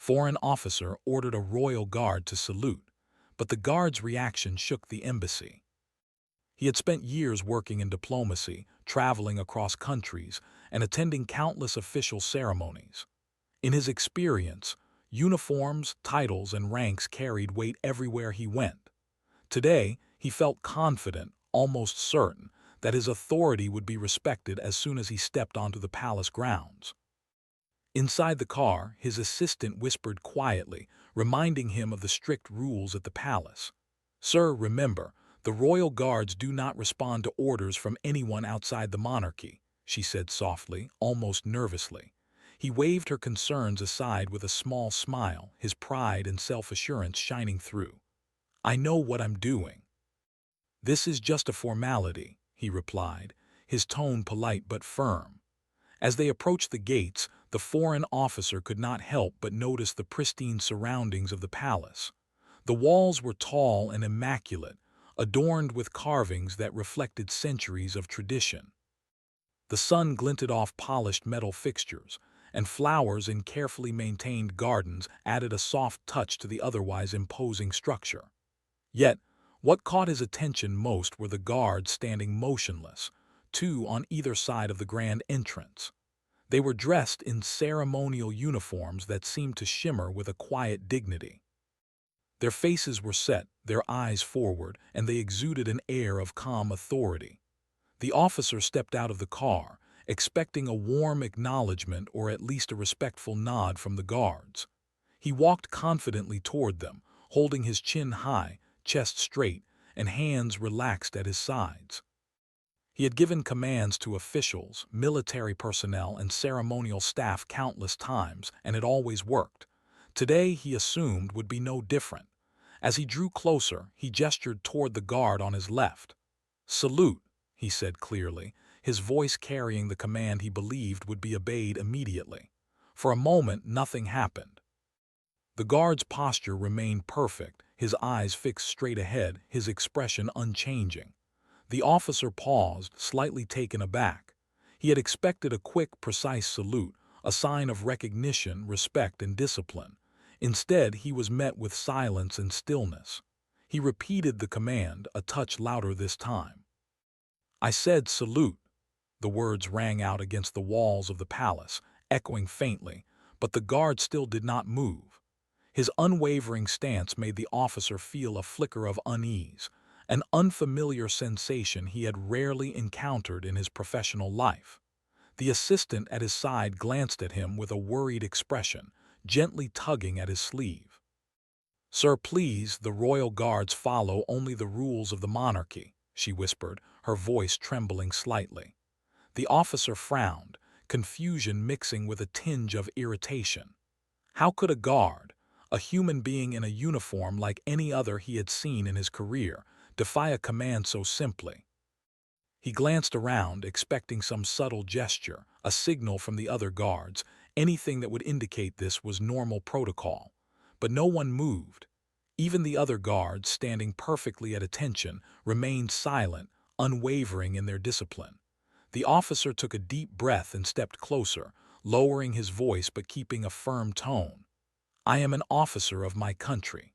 foreign officer ordered a royal guard to salute, but the guard's reaction shook the embassy. He had spent years working in diplomacy, traveling across countries, and attending countless official ceremonies. In his experience, uniforms, titles, and ranks carried weight everywhere he went. Today, he felt confident, almost certain, that his authority would be respected as soon as he stepped onto the palace grounds. Inside the car, his assistant whispered quietly, reminding him of the strict rules at the palace. "Sir, remember, the royal guards do not respond to orders from anyone outside the monarchy," she said softly, almost nervously. He waved her concerns aside with a small smile, his pride and self-assurance shining through. "I know what I'm doing." "This is just a formality," he replied, his tone polite but firm. As they approached the gates, the foreign officer could not help but notice the pristine surroundings of the palace. The walls were tall and immaculate, adorned with carvings that reflected centuries of tradition. The sun glinted off polished metal fixtures, and flowers in carefully maintained gardens added a soft touch to the otherwise imposing structure. Yet, what caught his attention most were the guards standing motionless, two on either side of the grand entrance. They were dressed in ceremonial uniforms that seemed to shimmer with a quiet dignity. Their faces were set, their eyes forward, and they exuded an air of calm authority. The officer stepped out of the car, expecting a warm acknowledgement or at least a respectful nod from the guards. He walked confidently toward them, holding his chin high, chest straight, and hands relaxed at his sides. He had given commands to officials, military personnel, and ceremonial staff countless times, and it always worked. Today, he assumed, would be no different. As he drew closer, he gestured toward the guard on his left. "Salute," he said clearly, his voice carrying the command he believed would be obeyed immediately. For a moment, nothing happened. The guard's posture remained perfect, his eyes fixed straight ahead, his expression unchanging. The officer paused, slightly taken aback. He had expected a quick, precise salute, a sign of recognition, respect, and discipline. Instead, he was met with silence and stillness. He repeated the command, a touch louder this time. "I said salute." The words rang out against the walls of the palace, echoing faintly, but the guard still did not move. His unwavering stance made the officer feel a flicker of unease, an unfamiliar sensation he had rarely encountered in his professional life. The assistant at his side glanced at him with a worried expression, gently tugging at his sleeve. "Sir, please, the royal guards follow only the rules of the monarchy," she whispered, her voice trembling slightly. The officer frowned, confusion mixing with a tinge of irritation. How could a guard, a human being in a uniform like any other he had seen in his career, defy a command so simply? He glanced around, expecting some subtle gesture, a signal from the other guards, anything that would indicate this was normal protocol. But no one moved. Even the other guards, standing perfectly at attention, remained silent, unwavering in their discipline. The officer took a deep breath and stepped closer, lowering his voice but keeping a firm tone. "I am an officer of my country.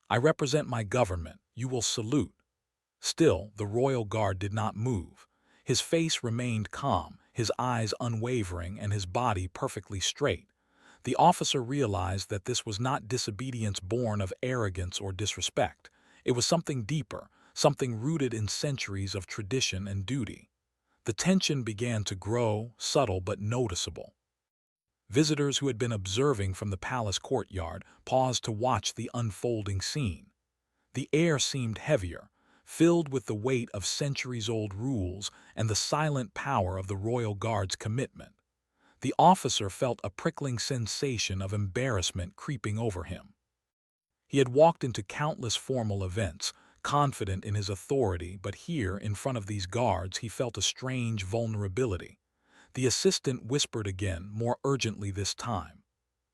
I represent my government. You will salute." Still, the royal guard did not move. His face remained calm, his eyes unwavering, and his body perfectly straight. The officer realized that this was not disobedience born of arrogance or disrespect. It was something deeper, something rooted in centuries of tradition and duty. The tension began to grow, subtle but noticeable. Visitors who had been observing from the palace courtyard paused to watch the unfolding scene. The air seemed heavier, filled with the weight of centuries-old rules and the silent power of the royal guard's commitment. The officer felt a prickling sensation of embarrassment creeping over him. He had walked into countless formal events, confident in his authority, but here, in front of these guards, he felt a strange vulnerability. The assistant whispered again, more urgently this time.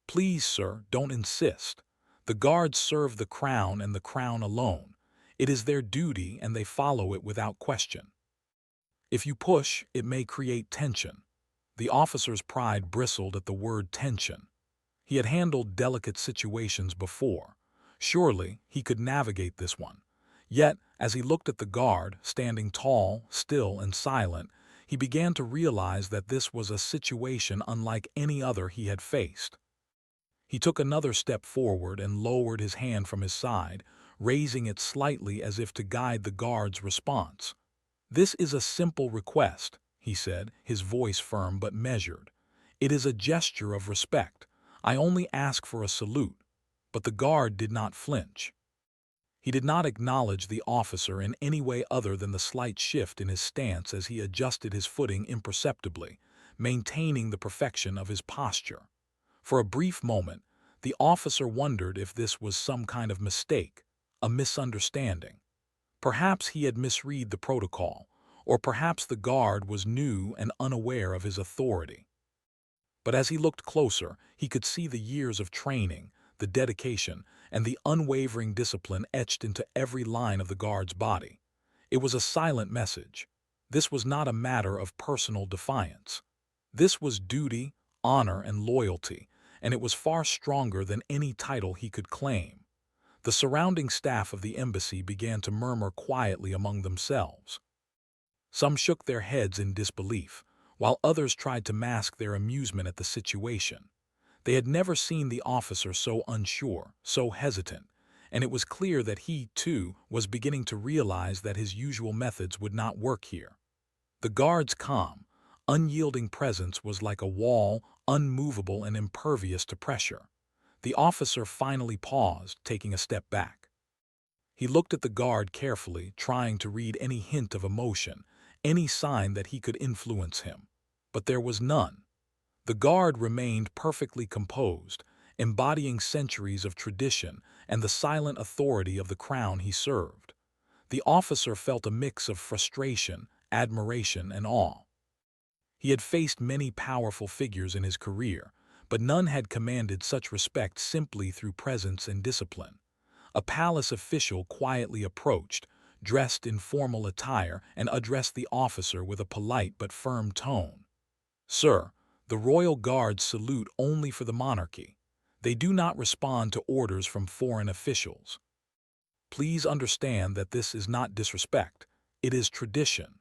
"Please, sir, don't insist. The guards serve the crown and the crown alone. It is their duty and they follow it without question. If you push, it may create tension." The officer's pride bristled at the word tension. He had handled delicate situations before. Surely he could navigate this one. Yet, as he looked at the guard, standing tall, still, and silent, he began to realize that this was a situation unlike any other he had faced. He took another step forward and lowered his hand from his side, raising it slightly as if to guide the guard's response. "This is a simple request," he said, his voice firm but measured. "It is a gesture of respect. I only ask for a salute." But the guard did not flinch. He did not acknowledge the officer in any way other than the slight shift in his stance as he adjusted his footing imperceptibly, maintaining the perfection of his posture. For a brief moment, the officer wondered if this was some kind of mistake, a misunderstanding. Perhaps he had misread the protocol, or perhaps the guard was new and unaware of his authority. But as he looked closer, he could see the years of training, the dedication, and the unwavering discipline etched into every line of the guard's body. It was a silent message. This was not a matter of personal defiance. This was duty, honor, and loyalty, and it was far stronger than any title he could claim. The surrounding staff of the embassy began to murmur quietly among themselves. Some shook their heads in disbelief, while others tried to mask their amusement at the situation. They had never seen the officer so unsure, so hesitant, and it was clear that he, too, was beginning to realize that his usual methods would not work here. The guard's calm, unyielding presence was like a wall, unmovable and impervious to pressure. The officer finally paused, taking a step back. He looked at the guard carefully, trying to read any hint of emotion, any sign that he could influence him. But there was none. The guard remained perfectly composed, embodying centuries of tradition and the silent authority of the crown he served. The officer felt a mix of frustration, admiration, and awe. He had faced many powerful figures in his career, but none had commanded such respect simply through presence and discipline. A palace official quietly approached, dressed in formal attire, and addressed the officer with a polite but firm tone. "Sir, the royal guards salute only for the monarchy. They do not respond to orders from foreign officials. Please understand that this is not disrespect, it is tradition."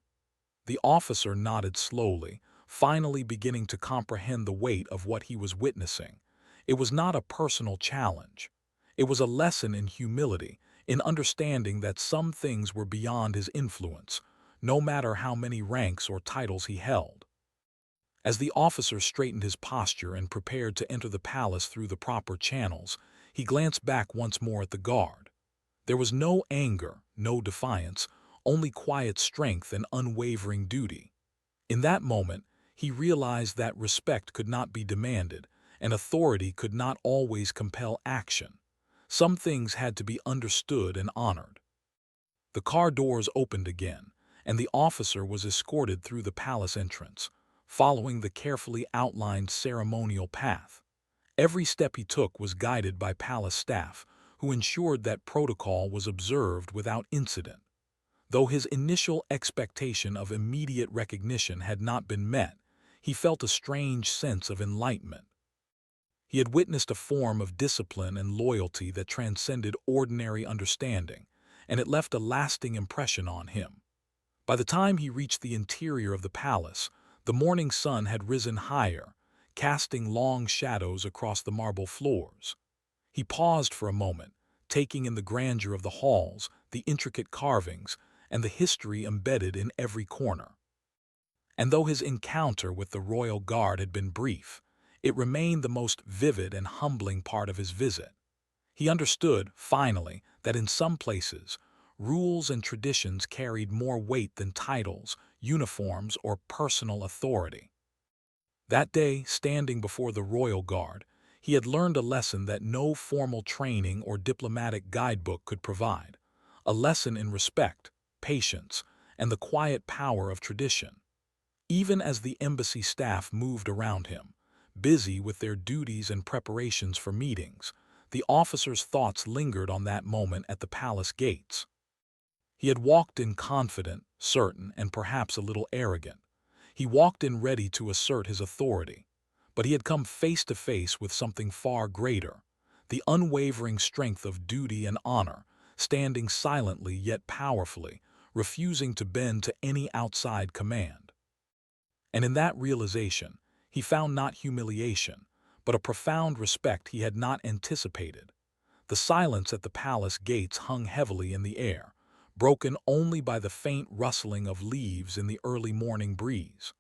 The officer nodded slowly, finally beginning to comprehend the weight of what he was witnessing. It was not a personal challenge. It was a lesson in humility, in understanding that some things were beyond his influence, no matter how many ranks or titles he held. As the officer straightened his posture and prepared to enter the palace through the proper channels, he glanced back once more at the guard. There was no anger, no defiance, only quiet strength and unwavering duty. In that moment, he realized that respect could not be demanded, and authority could not always compel action. Some things had to be understood and honored. The car doors opened again, and the officer was escorted through the palace entrance, following the carefully outlined ceremonial path. Every step he took was guided by palace staff, who ensured that protocol was observed without incident. Though his initial expectation of immediate recognition had not been met, he felt a strange sense of enlightenment. He had witnessed a form of discipline and loyalty that transcended ordinary understanding, and it left a lasting impression on him. By the time he reached the interior of the palace, the morning sun had risen higher, casting long shadows across the marble floors. He paused for a moment, taking in the grandeur of the halls, the intricate carvings, and the history embedded in every corner. And though his encounter with the royal guard had been brief, it remained the most vivid and humbling part of his visit. He understood, finally, that in some places, rules and traditions carried more weight than titles, uniforms, or personal authority. That day, standing before the royal guard, he had learned a lesson that no formal training or diplomatic guidebook could provide, a lesson in respect, patience, and the quiet power of tradition. Even as the embassy staff moved around him, busy with their duties and preparations for meetings, the officer's thoughts lingered on that moment at the palace gates. He had walked in confident, certain, and perhaps a little arrogant. He walked in ready to assert his authority. But he had come face to face with something far greater, the unwavering strength of duty and honor, standing silently yet powerfully, refusing to bend to any outside command. And in that realization, he found not humiliation, but a profound respect he had not anticipated. The silence at the palace gates hung heavily in the air, broken only by the faint rustling of leaves in the early morning breeze.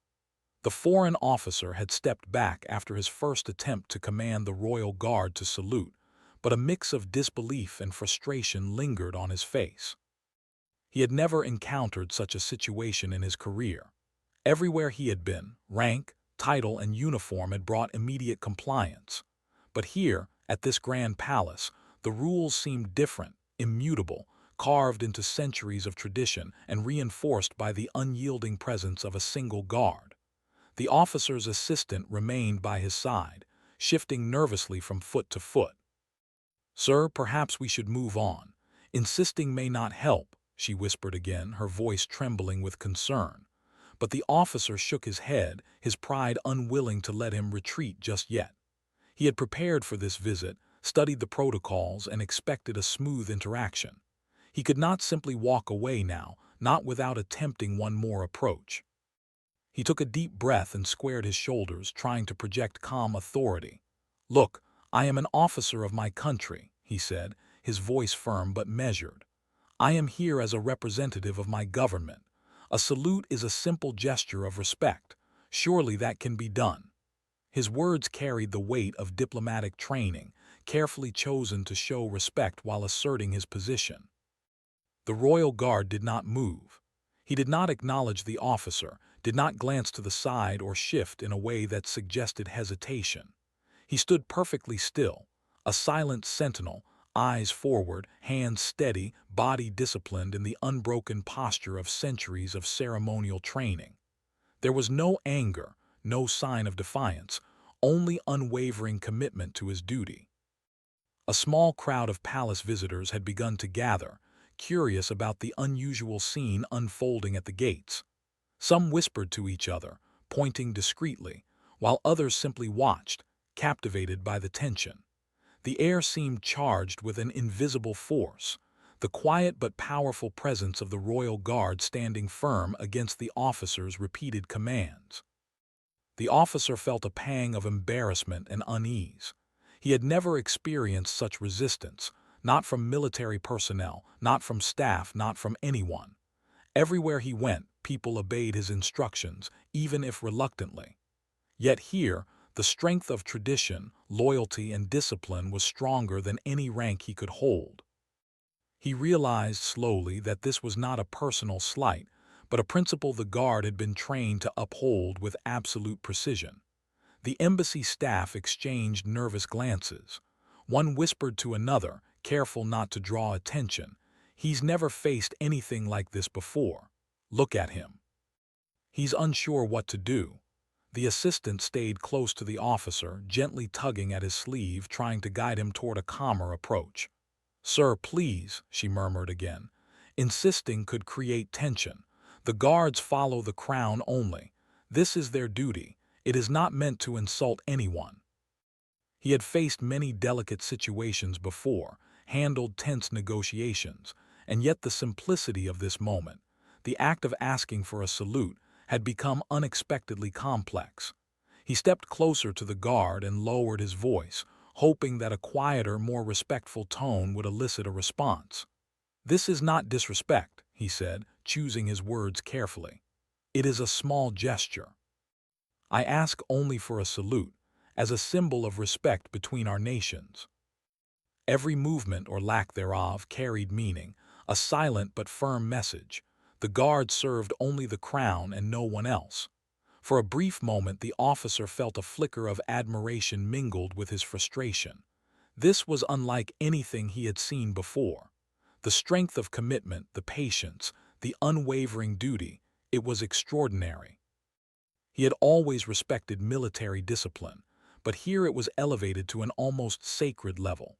The foreign officer had stepped back after his first attempt to command the royal guard to salute, but a mix of disbelief and frustration lingered on his face. He had never encountered such a situation in his career. Everywhere he had been, rank, title, and uniform had brought immediate compliance. But here, at this grand palace, the rules seemed different, immutable, carved into centuries of tradition and reinforced by the unyielding presence of a single guard. The officer's assistant remained by his side, shifting nervously from foot to foot. "Sir, perhaps we should move on. Insisting may not help," she whispered again, her voice trembling with concern. But the officer shook his head, his pride unwilling to let him retreat just yet. He had prepared for this visit, studied the protocols, and expected a smooth interaction. He could not simply walk away now, not without attempting one more approach. He took a deep breath and squared his shoulders, trying to project calm authority. "Look, I am an officer of my country," he said, his voice firm but measured. "I am here as a representative of my government. A salute is a simple gesture of respect. Surely that can be done." His words carried the weight of diplomatic training, carefully chosen to show respect while asserting his position. The royal guard did not move. He did not acknowledge the officer, did not glance to the side or shift in a way that suggested hesitation. He stood perfectly still, a silent sentinel, eyes forward, hands steady, body disciplined in the unbroken posture of centuries of ceremonial training. There was no anger, no sign of defiance, only unwavering commitment to his duty. A small crowd of palace visitors had begun to gather, curious about the unusual scene unfolding at the gates. Some whispered to each other, pointing discreetly, while others simply watched, captivated by the tension. The air seemed charged with an invisible force, the quiet but powerful presence of the royal guard standing firm against the officer's repeated commands. The officer felt a pang of embarrassment and unease. He had never experienced such resistance, not from military personnel, not from staff, not from anyone. Everywhere he went, people obeyed his instructions, even if reluctantly. Yet here, the strength of tradition, loyalty, and discipline was stronger than any rank he could hold. He realized slowly that this was not a personal slight, but a principle the guard had been trained to uphold with absolute precision. The embassy staff exchanged nervous glances. One whispered to another, careful not to draw attention, "He's never faced anything like this before. Look at him. He's unsure what to do." The assistant stayed close to the officer, gently tugging at his sleeve, trying to guide him toward a calmer approach. "Sir, please," she murmured again. Insisting could create tension. "The guards follow the crown only. This is their duty. It is not meant to insult anyone." He had faced many delicate situations before, handled tense negotiations, and yet the simplicity of this moment, the act of asking for a salute, had become unexpectedly complex. He stepped closer to the guard and lowered his voice, hoping that a quieter, more respectful tone would elicit a response. "This is not disrespect," he said, choosing his words carefully. "It is a small gesture. I ask only for a salute, as a symbol of respect between our nations." Every movement or lack thereof carried meaning, a silent but firm message. The guard served only the crown and no one else. For a brief moment the officer felt a flicker of admiration mingled with his frustration. This was unlike anything he had seen before. The strength of commitment, the patience, the unwavering duty, it was extraordinary. He had always respected military discipline, but here it was elevated to an almost sacred level.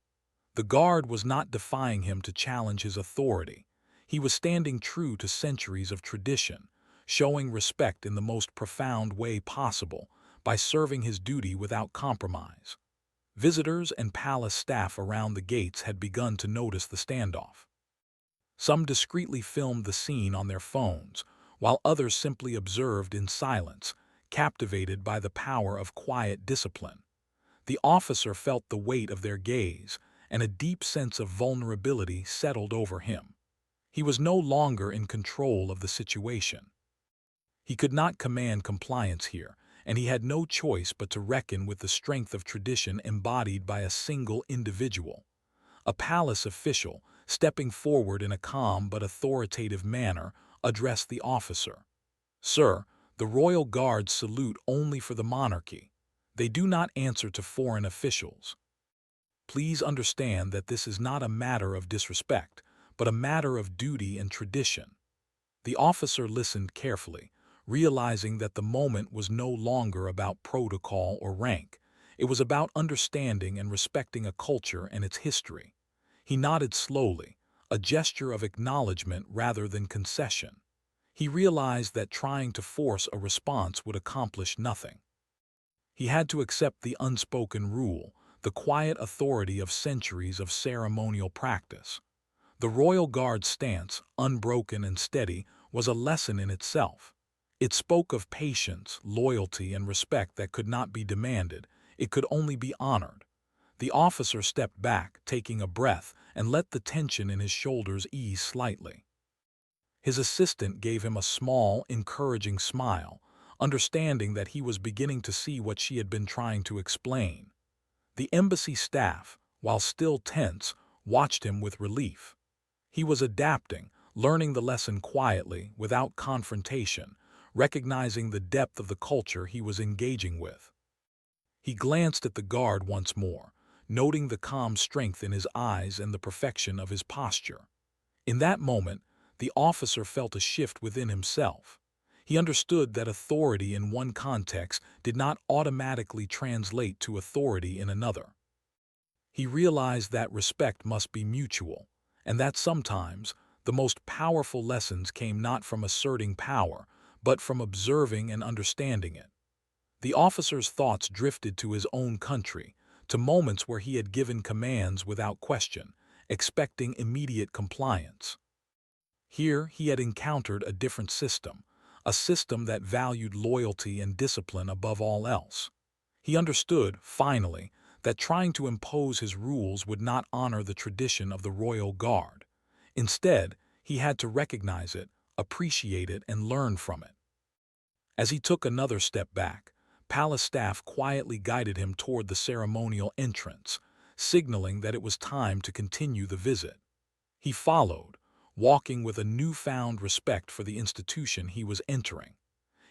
The guard was not defying him to challenge his authority. He was standing true to centuries of tradition, showing respect in the most profound way possible, by serving his duty without compromise. Visitors and palace staff around the gates had begun to notice the standoff. Some discreetly filmed the scene on their phones, while others simply observed in silence, captivated by the power of quiet discipline. The officer felt the weight of their gaze, and a deep sense of vulnerability settled over him. He was no longer in control of the situation. He could not command compliance here, and he had no choice but to reckon with the strength of tradition embodied by a single individual. A palace official, stepping forward in a calm but authoritative manner, addressed the officer. "Sir, the royal guards salute only for the monarchy. They do not answer to foreign officials. Please understand that this is not a matter of disrespect, but a matter of duty and tradition." The officer listened carefully, realizing that the moment was no longer about protocol or rank. It was about understanding and respecting a culture and its history. He nodded slowly, a gesture of acknowledgement rather than concession. He realized that trying to force a response would accomplish nothing. He had to accept the unspoken rule, the quiet authority of centuries of ceremonial practice. The royal guard's stance, unbroken and steady, was a lesson in itself. It spoke of patience, loyalty, and respect that could not be demanded, it could only be honored. The officer stepped back, taking a breath, and let the tension in his shoulders ease slightly. His assistant gave him a small, encouraging smile, understanding that he was beginning to see what she had been trying to explain. The embassy staff, while still tense, watched him with relief. He was adapting, learning the lesson quietly, without confrontation, recognizing the depth of the culture he was engaging with. He glanced at the guard once more, noting the calm strength in his eyes and the perfection of his posture. In that moment, the officer felt a shift within himself. He understood that authority in one context did not automatically translate to authority in another. He realized that respect must be mutual, and that sometimes the most powerful lessons came not from asserting power, but from observing and understanding it. The officer's thoughts drifted to his own country, to moments where he had given commands without question, expecting immediate compliance. Here he had encountered a different system, a system that valued loyalty and discipline above all else. He understood, finally, that trying to impose his rules would not honor the tradition of the royal guard. Instead, he had to recognize it, appreciate it, and learn from it. As he took another step back, palace staff quietly guided him toward the ceremonial entrance, signaling that it was time to continue the visit. He followed, walking with a newfound respect for the institution he was entering.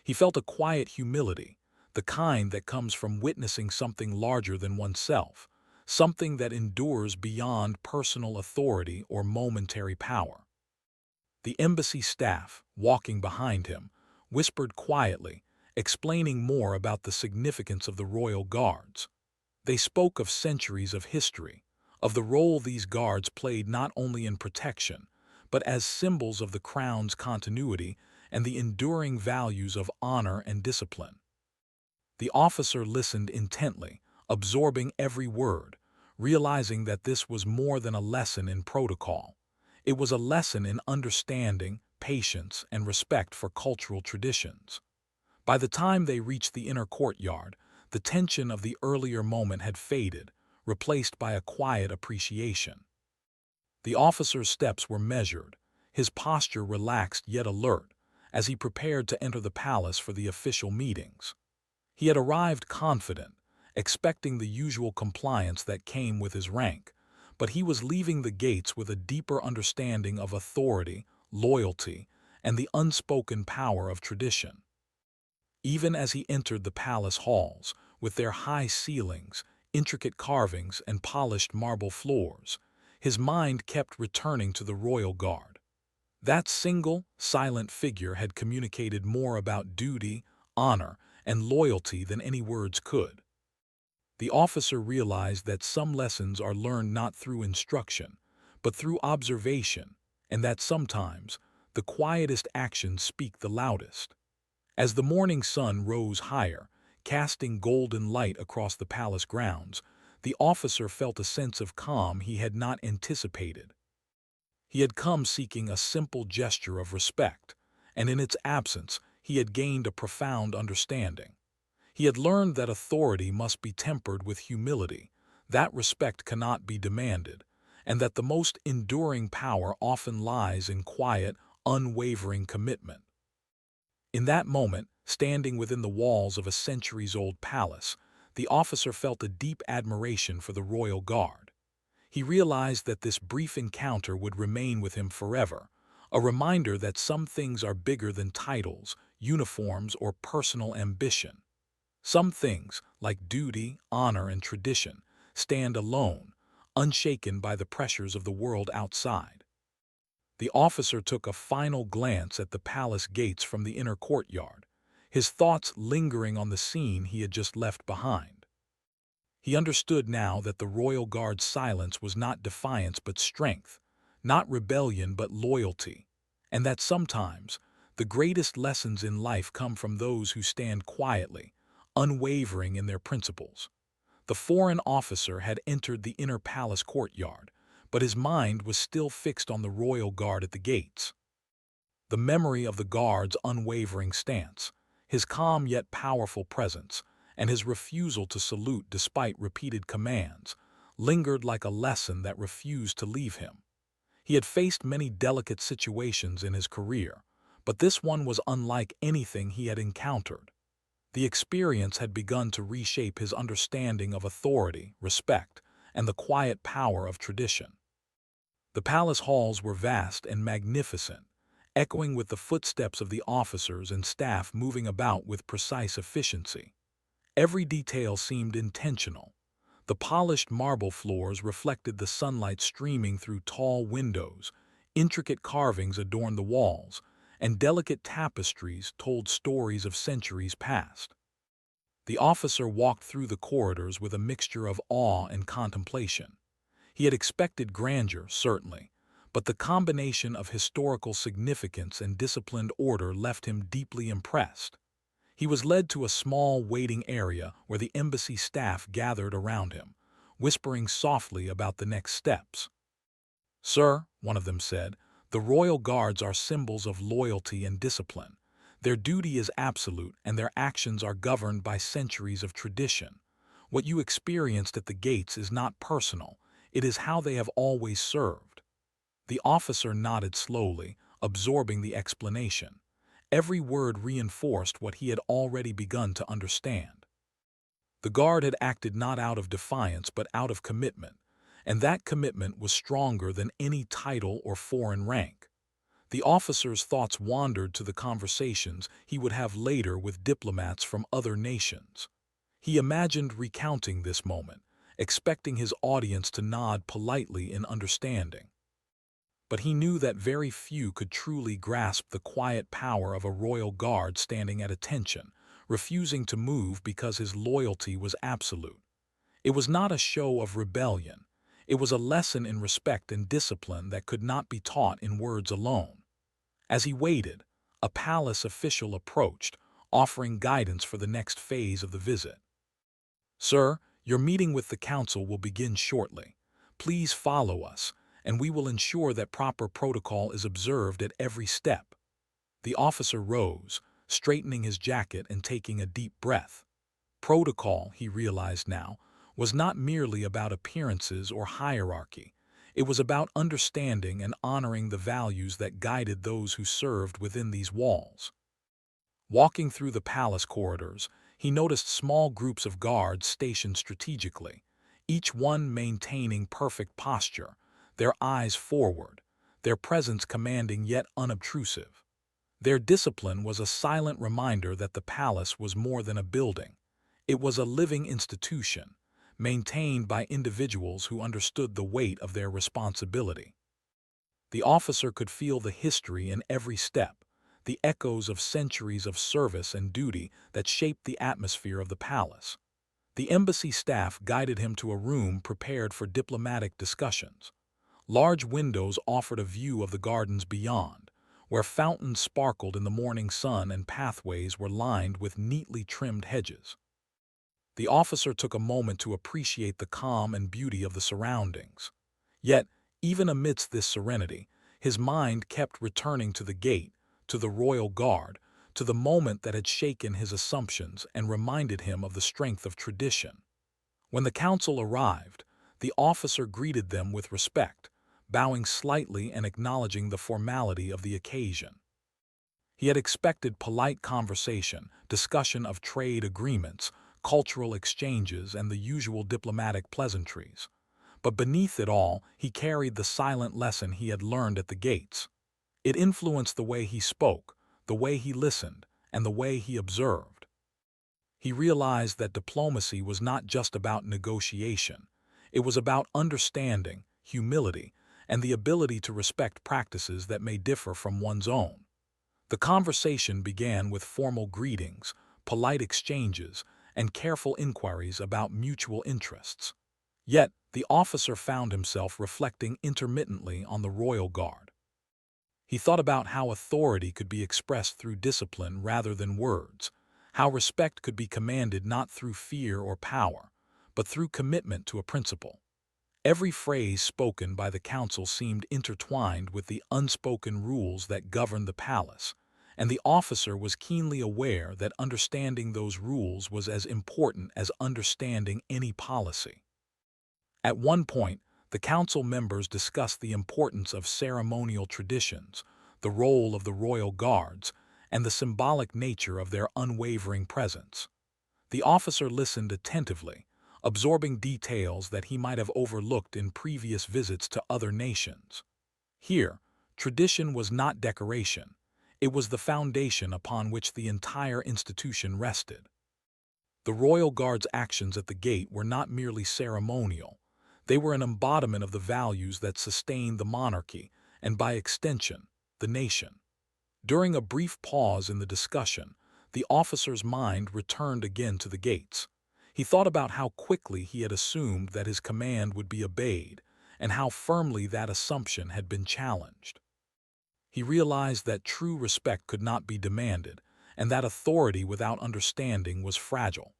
He felt a quiet humility, the kind that comes from witnessing something larger than oneself, something that endures beyond personal authority or momentary power. The embassy staff, walking behind him, whispered quietly, explaining more about the significance of the royal guards. They spoke of centuries of history, of the role these guards played not only in protection, but as symbols of the crown's continuity and the enduring values of honor and discipline. The officer listened intently, absorbing every word, realizing that this was more than a lesson in protocol. It was a lesson in understanding, patience, and respect for cultural traditions. By the time they reached the inner courtyard, the tension of the earlier moment had faded, replaced by a quiet appreciation. The officer's steps were measured, his posture relaxed yet alert, as he prepared to enter the palace for the official meetings. He had arrived confident, expecting the usual compliance that came with his rank, but he was leaving the gates with a deeper understanding of authority, loyalty, and the unspoken power of tradition. Even as he entered the palace halls, with their high ceilings, intricate carvings, and polished marble floors, his mind kept returning to the royal guard. That single, silent figure had communicated more about duty, honor, and loyalty than any words could. The officer realized that some lessons are learned not through instruction, but through observation, and that sometimes the quietest actions speak the loudest. As the morning sun rose higher, casting golden light across the palace grounds, the officer felt a sense of calm he had not anticipated. He had come seeking a simple gesture of respect, and in its absence he had gained a profound understanding. He had learned that authority must be tempered with humility, that respect cannot be demanded, and that the most enduring power often lies in quiet, unwavering commitment. In that moment, standing within the walls of a centuries-old palace, the officer felt a deep admiration for the royal guard. He realized that this brief encounter would remain with him forever, a reminder that some things are bigger than titles, uniforms, or personal ambition. Some things, like duty, honor, and tradition, stand alone, unshaken by the pressures of the world outside. The officer took a final glance at the palace gates from the inner courtyard, his thoughts lingering on the scene he had just left behind. He understood now that the royal guard's silence was not defiance but strength, not rebellion but loyalty, and that sometimes the greatest lessons in life come from those who stand quietly, unwavering in their principles. The foreign officer had entered the inner palace courtyard, but his mind was still fixed on the royal guard at the gates. The memory of the guard's unwavering stance, his calm yet powerful presence, and his refusal to salute despite repeated commands, lingered like a lesson that refused to leave him. He had faced many delicate situations in his career, but this one was unlike anything he had encountered. The experience had begun to reshape his understanding of authority, respect, and the quiet power of tradition. The palace halls were vast and magnificent, echoing with the footsteps of the officers and staff moving about with precise efficiency. Every detail seemed intentional. The polished marble floors reflected the sunlight streaming through tall windows, intricate carvings adorned the walls, and delicate tapestries told stories of centuries past. The officer walked through the corridors with a mixture of awe and contemplation. He had expected grandeur, certainly, but the combination of historical significance and disciplined order left him deeply impressed. He was led to a small waiting area where the embassy staff gathered around him, whispering softly about the next steps. "Sir," one of them said, "the royal guards are symbols of loyalty and discipline. Their duty is absolute, and their actions are governed by centuries of tradition. What you experienced at the gates is not personal, it is how they have always served." The officer nodded slowly, absorbing the explanation. Every word reinforced what he had already begun to understand. The guard had acted not out of defiance but out of commitment, and that commitment was stronger than any title or foreign rank. The officer's thoughts wandered to the conversations he would have later with diplomats from other nations. He imagined recounting this moment, expecting his audience to nod politely in understanding. But he knew that very few could truly grasp the quiet power of a royal guard standing at attention, refusing to move because his loyalty was absolute. It was not a show of rebellion. It was a lesson in respect and discipline that could not be taught in words alone. As he waited, a palace official approached, offering guidance for the next phase of the visit. "Sir, your meeting with the council will begin shortly. Please follow us, and we will ensure that proper protocol is observed at every step." The officer rose, straightening his jacket and taking a deep breath. Protocol, he realized now, was not merely about appearances or hierarchy. It was about understanding and honoring the values that guided those who served within these walls. Walking through the palace corridors, he noticed small groups of guards stationed strategically, each one maintaining perfect posture, their eyes forward, their presence commanding yet unobtrusive. Their discipline was a silent reminder that the palace was more than a building. It was a living institution, maintained by individuals who understood the weight of their responsibility. The officer could feel the history in every step, the echoes of centuries of service and duty that shaped the atmosphere of the palace. The embassy staff guided him to a room prepared for diplomatic discussions. Large windows offered a view of the gardens beyond, where fountains sparkled in the morning sun and pathways were lined with neatly trimmed hedges. The officer took a moment to appreciate the calm and beauty of the surroundings. Yet, even amidst this serenity, his mind kept returning to the gate, to the royal guard, to the moment that had shaken his assumptions and reminded him of the strength of tradition. When the council arrived, the officer greeted them with respect, bowing slightly and acknowledging the formality of the occasion. He had expected polite conversation, discussion of trade agreements, cultural exchanges, and the usual diplomatic pleasantries. But beneath it all, he carried the silent lesson he had learned at the gates. It influenced the way he spoke, the way he listened, and the way he observed. He realized that diplomacy was not just about negotiation. It was about understanding, humility, and the ability to respect practices that may differ from one's own. The conversation began with formal greetings, polite exchanges, and careful inquiries about mutual interests. Yet, the officer found himself reflecting intermittently on the royal guard. He thought about how authority could be expressed through discipline rather than words, how respect could be commanded not through fear or power, but through commitment to a principle. Every phrase spoken by the council seemed intertwined with the unspoken rules that governed the palace, and the officer was keenly aware that understanding those rules was as important as understanding any policy. At one point, the council members discussed the importance of ceremonial traditions, the role of the royal guards, and the symbolic nature of their unwavering presence. The officer listened attentively, absorbing details that he might have overlooked in previous visits to other nations. Here, tradition was not decoration. It was the foundation upon which the entire institution rested. The royal guard's actions at the gate were not merely ceremonial. They were an embodiment of the values that sustained the monarchy, and by extension, the nation. During a brief pause in the discussion, the officer's mind returned again to the gates. He thought about how quickly he had assumed that his command would be obeyed, and how firmly that assumption had been challenged. He realized that true respect could not be demanded, and that authority without understanding was fragile.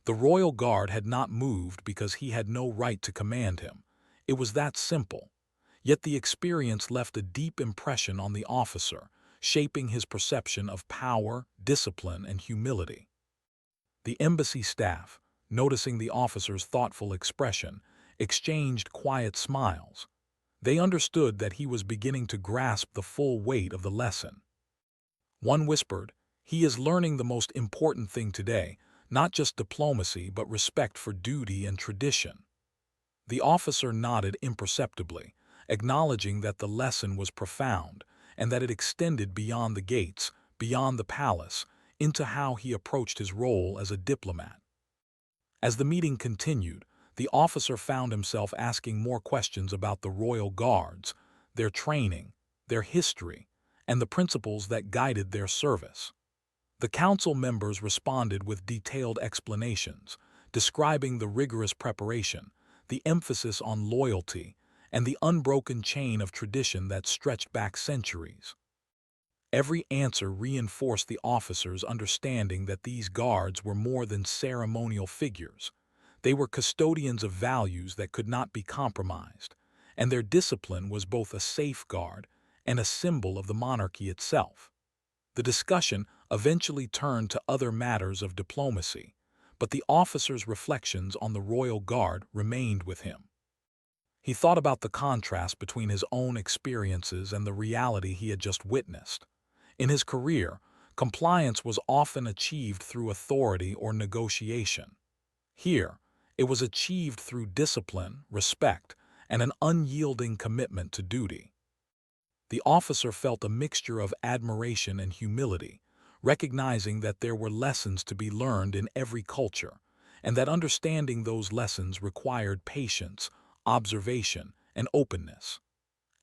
The royal guard had not moved because he had no right to command him. It was that simple. Yet the experience left a deep impression on the officer, shaping his perception of power, discipline, and humility. The embassy staff, noticing the officer's thoughtful expression, exchanged quiet smiles. They understood that he was beginning to grasp the full weight of the lesson. One whispered, "He is learning the most important thing today, not just diplomacy but respect for duty and tradition." The officer nodded imperceptibly, acknowledging that the lesson was profound and that it extended beyond the gates, beyond the palace, into how he approached his role as a diplomat. As the meeting continued, the officer found himself asking more questions about the royal guards, their training, their history, and the principles that guided their service. The council members responded with detailed explanations, describing the rigorous preparation, the emphasis on loyalty, and the unbroken chain of tradition that stretched back centuries. Every answer reinforced the officer's understanding that these guards were more than ceremonial figures. They were custodians of values that could not be compromised, and their discipline was both a safeguard and a symbol of the monarchy itself. The discussion eventually turned to other matters of diplomacy, but the officer's reflections on the royal guard remained with him. He thought about the contrast between his own experiences and the reality he had just witnessed. In his career, compliance was often achieved through authority or negotiation. Here, it was achieved through discipline, respect, and an unyielding commitment to duty. The officer felt a mixture of admiration and humility, recognizing that there were lessons to be learned in every culture, and that understanding those lessons required patience, observation, and openness.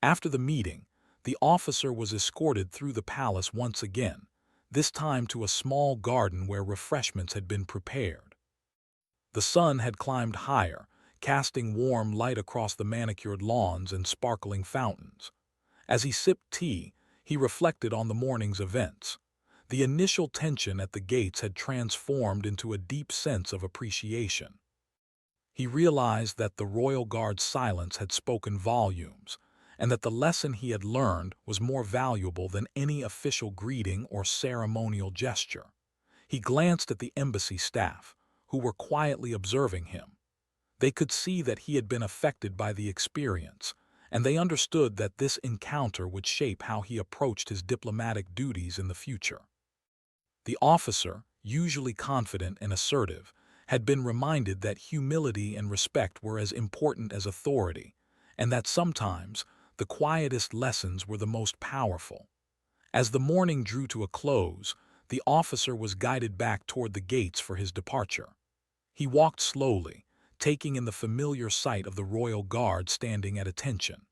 After the meeting, the officer was escorted through the palace once again, this time to a small garden where refreshments had been prepared. The sun had climbed higher, casting warm light across the manicured lawns and sparkling fountains. As he sipped tea, he reflected on the morning's events. The initial tension at the gates had transformed into a deep sense of appreciation. He realized that the royal guard's silence had spoken volumes, and that the lesson he had learned was more valuable than any official greeting or ceremonial gesture. He glanced at the embassy staff, who were quietly observing him. They could see that he had been affected by the experience, and they understood that this encounter would shape how he approached his diplomatic duties in the future. The officer, usually confident and assertive, had been reminded that humility and respect were as important as authority, and that sometimes the quietest lessons were the most powerful. As the morning drew to a close, the officer was guided back toward the gates for his departure. He walked slowly, taking in the familiar sight of the royal guard standing at attention.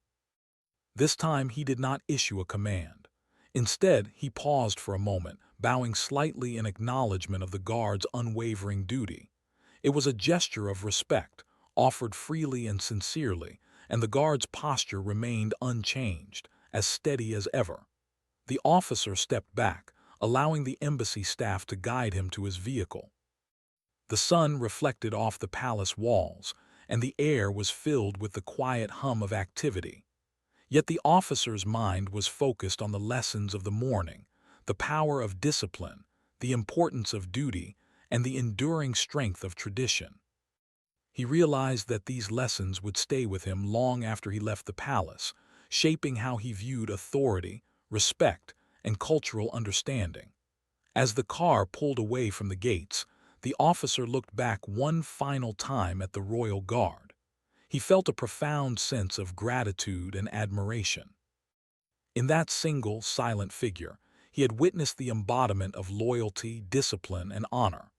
This time he did not issue a command. Instead, he paused for a moment, bowing slightly in acknowledgement of the guard's unwavering duty. It was a gesture of respect, offered freely and sincerely, and the guard's posture remained unchanged, as steady as ever. The officer stepped back, allowing the embassy staff to guide him to his vehicle. The sun reflected off the palace walls, and the air was filled with the quiet hum of activity. Yet the officer's mind was focused on the lessons of the morning, the power of discipline, the importance of duty, and the enduring strength of tradition. He realized that these lessons would stay with him long after he left the palace, shaping how he viewed authority, respect, and cultural understanding. As the car pulled away from the gates, the officer looked back one final time at the royal guard. He felt a profound sense of gratitude and admiration. In that single, silent figure, he had witnessed the embodiment of loyalty, discipline, and honor.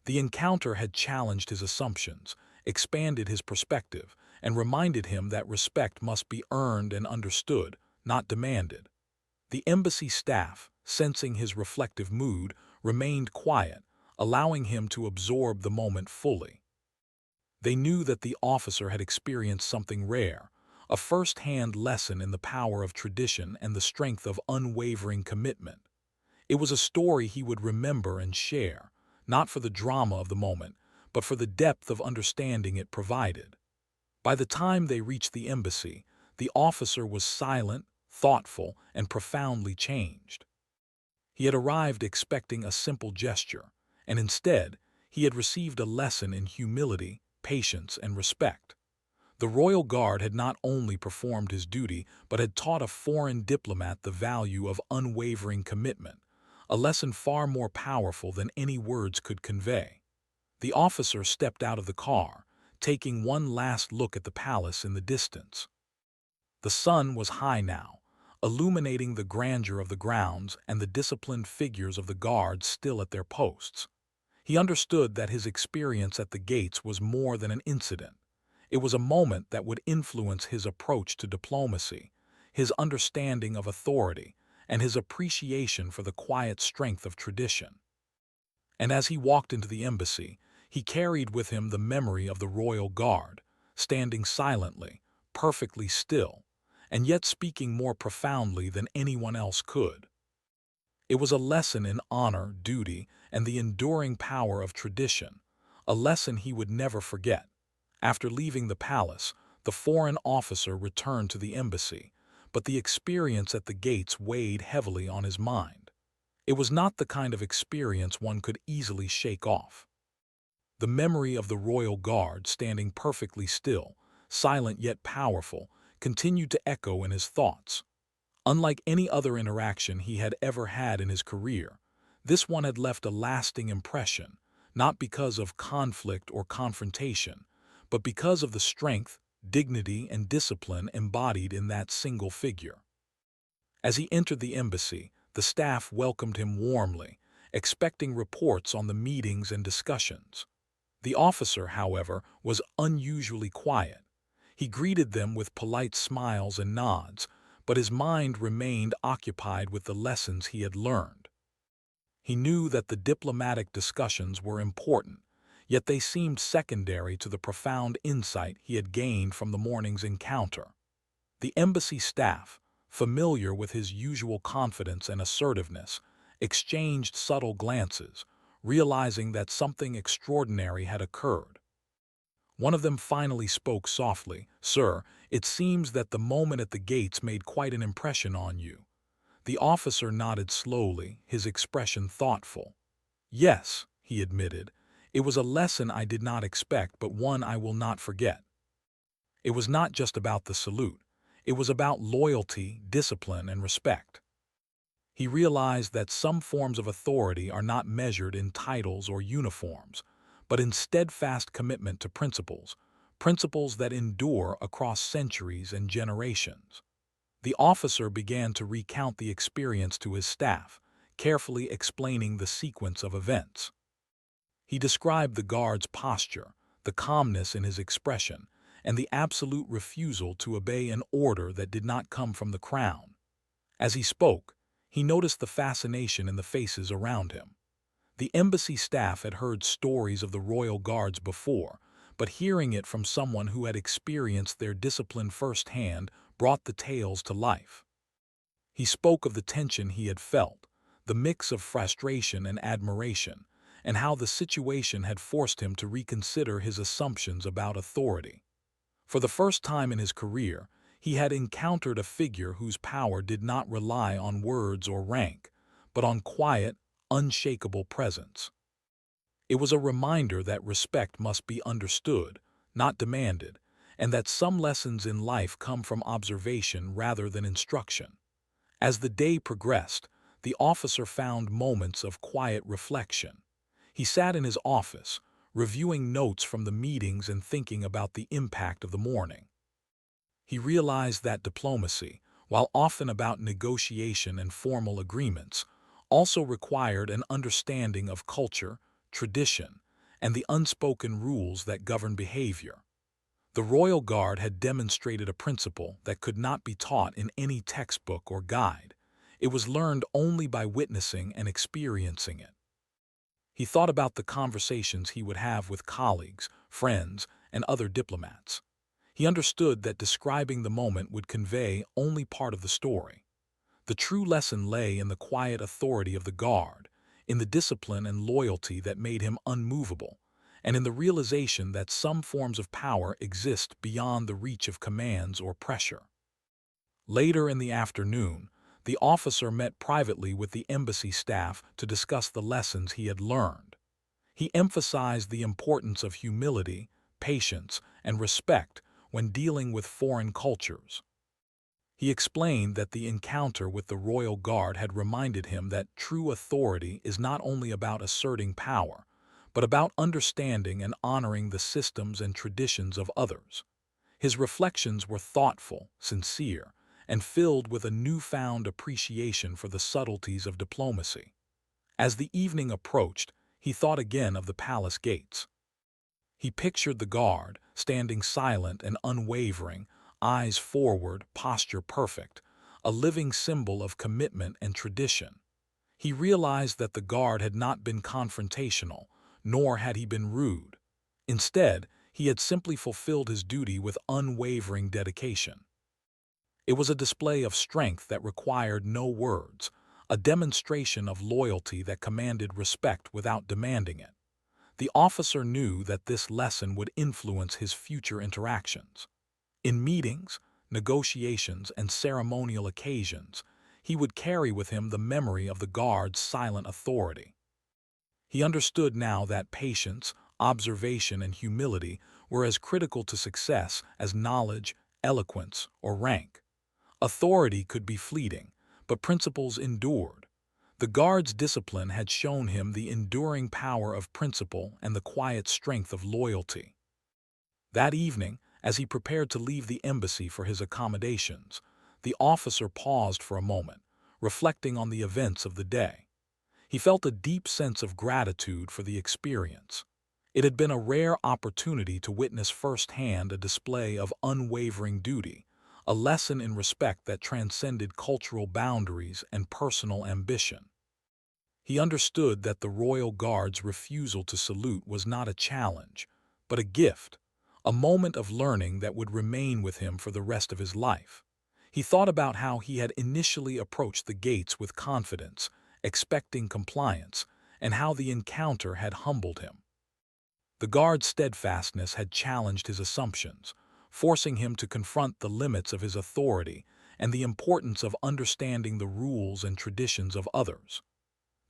The encounter had challenged his assumptions, expanded his perspective, and reminded him that respect must be earned and understood, not demanded. The embassy staff, sensing his reflective mood, remained quiet, allowing him to absorb the moment fully. They knew that the officer had experienced something rare, a first-hand lesson in the power of tradition and the strength of unwavering commitment. It was a story he would remember and share, not for the drama of the moment, but for the depth of understanding it provided. By the time they reached the embassy, the officer was silent, thoughtful, and profoundly changed. He had arrived expecting a simple gesture, and instead, he had received a lesson in humility, patience, and respect. The royal guard had not only performed his duty, but had taught a foreign diplomat the value of unwavering commitment, a lesson far more powerful than any words could convey. The officer stepped out of the car, taking one last look at the palace in the distance. The sun was high now, illuminating the grandeur of the grounds and the disciplined figures of the guards still at their posts. He understood that his experience at the gates was more than an incident. It was a moment that would influence his approach to diplomacy, his understanding of authority, and his appreciation for the quiet strength of tradition. And as he walked into the embassy, he carried with him the memory of the royal guard, standing silently, perfectly still, and yet speaking more profoundly than anyone else could. It was a lesson in honor, duty, and the enduring power of tradition, a lesson he would never forget. After leaving the palace, the foreign officer returned to the embassy, but the experience at the gates weighed heavily on his mind. It was not the kind of experience one could easily shake off. The memory of the royal guard standing perfectly still, silent yet powerful, continued to echo in his thoughts. Unlike any other interaction he had ever had in his career, this one had left a lasting impression, not because of conflict or confrontation, but because of the strength, dignity, and discipline embodied in that single figure. As he entered the embassy, the staff welcomed him warmly, expecting reports on the meetings and discussions. The officer, however, was unusually quiet. He greeted them with polite smiles and nods, but his mind remained occupied with the lessons he had learned. He knew that the diplomatic discussions were important, yet they seemed secondary to the profound insight he had gained from the morning's encounter. The embassy staff, familiar with his usual confidence and assertiveness, exchanged subtle glances, realizing that something extraordinary had occurred. One of them finally spoke softly. "Sir, it seems that the moment at the gates made quite an impression on you." The officer nodded slowly, his expression thoughtful. "Yes," he admitted, "it was a lesson I did not expect, but one I will not forget." It was not just about the salute. It was about loyalty, discipline, and respect. He realized that some forms of authority are not measured in titles or uniforms, but in steadfast commitment to principles, principles that endure across centuries and generations. The officer began to recount the experience to his staff, carefully explaining the sequence of events. He described the guard's posture, the calmness in his expression, and the absolute refusal to obey an order that did not come from the crown. As he spoke, he noticed the fascination in the faces around him. The embassy staff had heard stories of the royal guards before, but hearing it from someone who had experienced their discipline firsthand brought the tales to life. He spoke of the tension he had felt, the mix of frustration and admiration, and how the situation had forced him to reconsider his assumptions about authority. For the first time in his career, he had encountered a figure whose power did not rely on words or rank, but on quiet, unshakable presence. It was a reminder that respect must be understood, not demanded, and that some lessons in life come from observation rather than instruction. As the day progressed, the officer found moments of quiet reflection. He sat in his office, reviewing notes from the meetings and thinking about the impact of the morning. He realized that diplomacy, while often about negotiation and formal agreements, also required an understanding of culture, tradition, and the unspoken rules that govern behavior. The Royal Guard had demonstrated a principle that could not be taught in any textbook or guide. It was learned only by witnessing and experiencing it. He thought about the conversations he would have with colleagues, friends, and other diplomats. He understood that describing the moment would convey only part of the story. The true lesson lay in the quiet authority of the Guard, in the discipline and loyalty that made him unmovable, and in the realization that some forms of power exist beyond the reach of commands or pressure. Later in the afternoon, the officer met privately with the embassy staff to discuss the lessons he had learned. He emphasized the importance of humility, patience, and respect when dealing with foreign cultures. He explained that the encounter with the Royal Guard had reminded him that true authority is not only about asserting power, but about understanding and honoring the systems and traditions of others. His reflections were thoughtful, sincere, and filled with a newfound appreciation for the subtleties of diplomacy. As the evening approached, he thought again of the palace gates. He pictured the guard, standing silent and unwavering, eyes forward, posture perfect, a living symbol of commitment and tradition. He realized that the guard had not been confrontational, nor had he been rude. Instead, he had simply fulfilled his duty with unwavering dedication. It was a display of strength that required no words, a demonstration of loyalty that commanded respect without demanding it. The officer knew that this lesson would influence his future interactions. In meetings, negotiations, and ceremonial occasions, he would carry with him the memory of the guard's silent authority. He understood now that patience, observation, and humility were as critical to success as knowledge, eloquence, or rank. Authority could be fleeting, but principles endured. The guard's discipline had shown him the enduring power of principle and the quiet strength of loyalty. That evening, as he prepared to leave the embassy for his accommodations, the officer paused for a moment, reflecting on the events of the day. He felt a deep sense of gratitude for the experience. It had been a rare opportunity to witness firsthand a display of unwavering duty, a lesson in respect that transcended cultural boundaries and personal ambition. He understood that the Royal Guard's refusal to salute was not a challenge, but a gift, a moment of learning that would remain with him for the rest of his life. He thought about how he had initially approached the gates with confidence, expecting compliance, and how the encounter had humbled him. The guard's steadfastness had challenged his assumptions, forcing him to confront the limits of his authority and the importance of understanding the rules and traditions of others.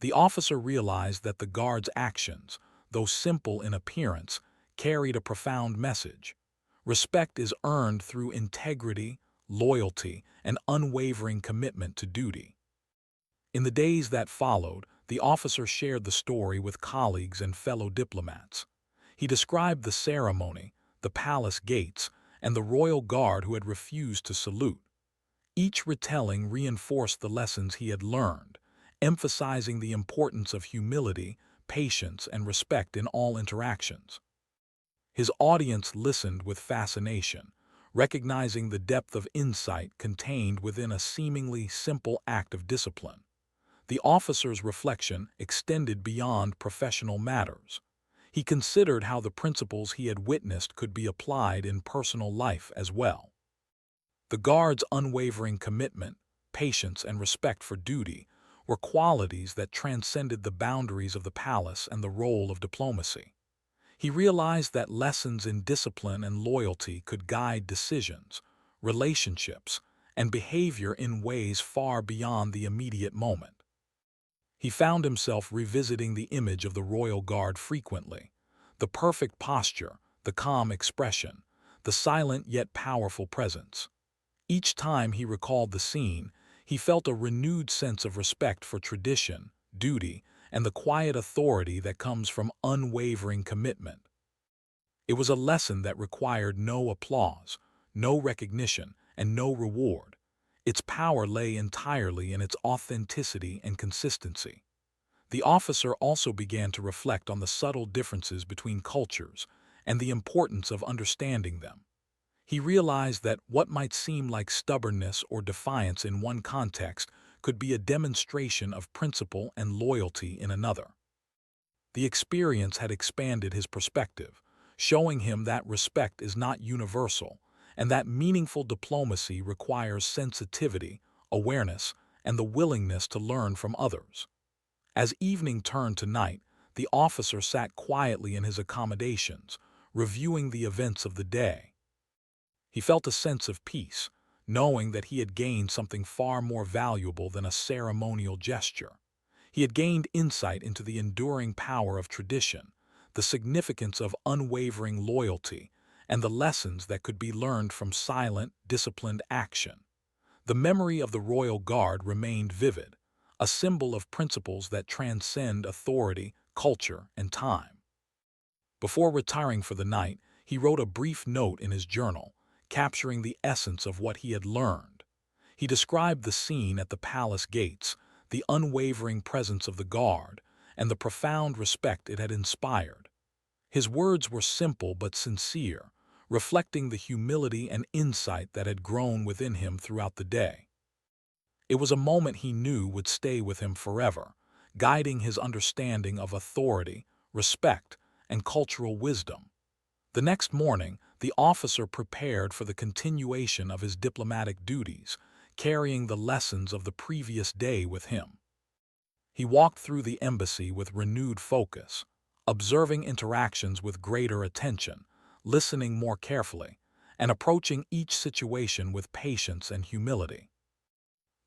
The officer realized that the guard's actions, though simple in appearance, carried a profound message. Respect is earned through integrity, loyalty, and unwavering commitment to duty. In the days that followed, the officer shared the story with colleagues and fellow diplomats. He described the ceremony, the palace gates, and the royal guard who had refused to salute. Each retelling reinforced the lessons he had learned, emphasizing the importance of humility, patience, and respect in all interactions. His audience listened with fascination, recognizing the depth of insight contained within a seemingly simple act of discipline. The officer's reflection extended beyond professional matters. He considered how the principles he had witnessed could be applied in personal life as well. The guard's unwavering commitment, patience, and respect for duty were qualities that transcended the boundaries of the palace and the role of diplomacy. He realized that lessons in discipline and loyalty could guide decisions, relationships, and behavior in ways far beyond the immediate moment. He found himself revisiting the image of the royal guard frequently: the perfect posture, the calm expression, the silent yet powerful presence. Each time he recalled the scene, he felt a renewed sense of respect for tradition, duty, and the quiet authority that comes from unwavering commitment. It was a lesson that required no applause, no recognition, and no reward. Its power lay entirely in its authenticity and consistency. The officer also began to reflect on the subtle differences between cultures and the importance of understanding them. He realized that what might seem like stubbornness or defiance in one context could be a demonstration of principle and loyalty in another. The experience had expanded his perspective, showing him that respect is not universal and that meaningful diplomacy requires sensitivity, awareness, and the willingness to learn from others. As evening turned to night, the officer sat quietly in his accommodations, reviewing the events of the day. He felt a sense of peace, knowing that he had gained something far more valuable than a ceremonial gesture. He had gained insight into the enduring power of tradition, the significance of unwavering loyalty, and the lessons that could be learned from silent, disciplined action. The memory of the royal guard remained vivid, a symbol of principles that transcend authority, culture, and time. Before retiring for the night, he wrote a brief note in his journal, capturing the essence of what he had learned. He described the scene at the palace gates, the unwavering presence of the guard, and the profound respect it had inspired. His words were simple but sincere, reflecting the humility and insight that had grown within him throughout the day. It was a moment he knew would stay with him forever, guiding his understanding of authority, respect, and cultural wisdom. The next morning, the officer prepared for the continuation of his diplomatic duties, carrying the lessons of the previous day with him. He walked through the embassy with renewed focus, observing interactions with greater attention, listening more carefully, and approaching each situation with patience and humility.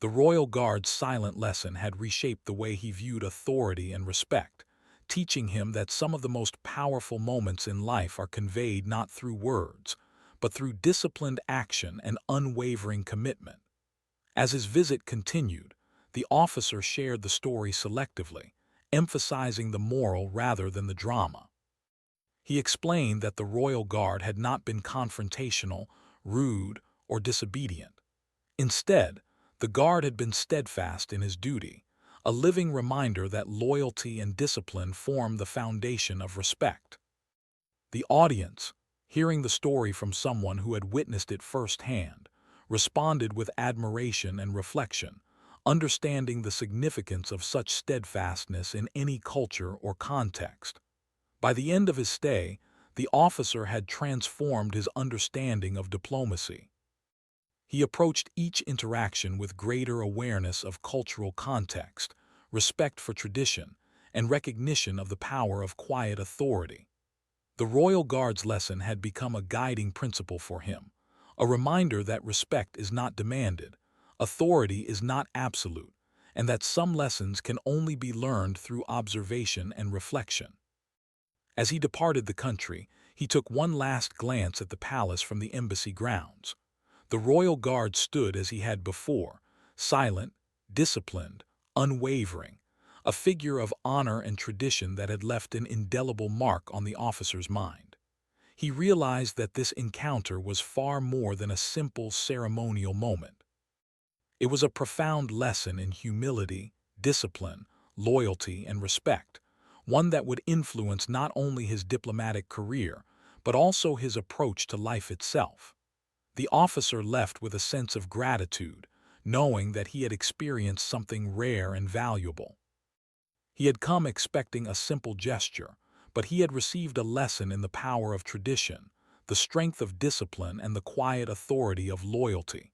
The royal guard's silent lesson had reshaped the way he viewed authority and respect, teaching him that some of the most powerful moments in life are conveyed not through words, but through disciplined action and unwavering commitment. As his visit continued, the officer shared the story selectively, emphasizing the moral rather than the drama. He explained that the royal guard had not been confrontational, rude, or disobedient. Instead, the guard had been steadfast in his duty, a living reminder that loyalty and discipline form the foundation of respect. The audience, hearing the story from someone who had witnessed it firsthand, responded with admiration and reflection, understanding the significance of such steadfastness in any culture or context. By the end of his stay, the officer had transformed his understanding of diplomacy. He approached each interaction with greater awareness of cultural context, respect for tradition, and recognition of the power of quiet authority. The Royal Guard's lesson had become a guiding principle for him, a reminder that respect is not demanded, authority is not absolute, and that some lessons can only be learned through observation and reflection. As he departed the country, he took one last glance at the palace from the embassy grounds. The royal guard stood as he had before, silent, disciplined, unwavering, a figure of honor and tradition that had left an indelible mark on the officer's mind. He realized that this encounter was far more than a simple ceremonial moment. It was a profound lesson in humility, discipline, loyalty, and respect, one that would influence not only his diplomatic career, but also his approach to life itself. The officer left with a sense of gratitude, knowing that he had experienced something rare and valuable. He had come expecting a simple gesture, but he had received a lesson in the power of tradition, the strength of discipline, and the quiet authority of loyalty.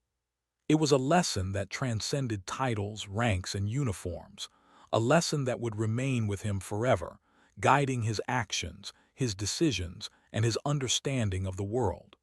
It was a lesson that transcended titles, ranks, and uniforms, a lesson that would remain with him forever, guiding his actions, his decisions, and his understanding of the world.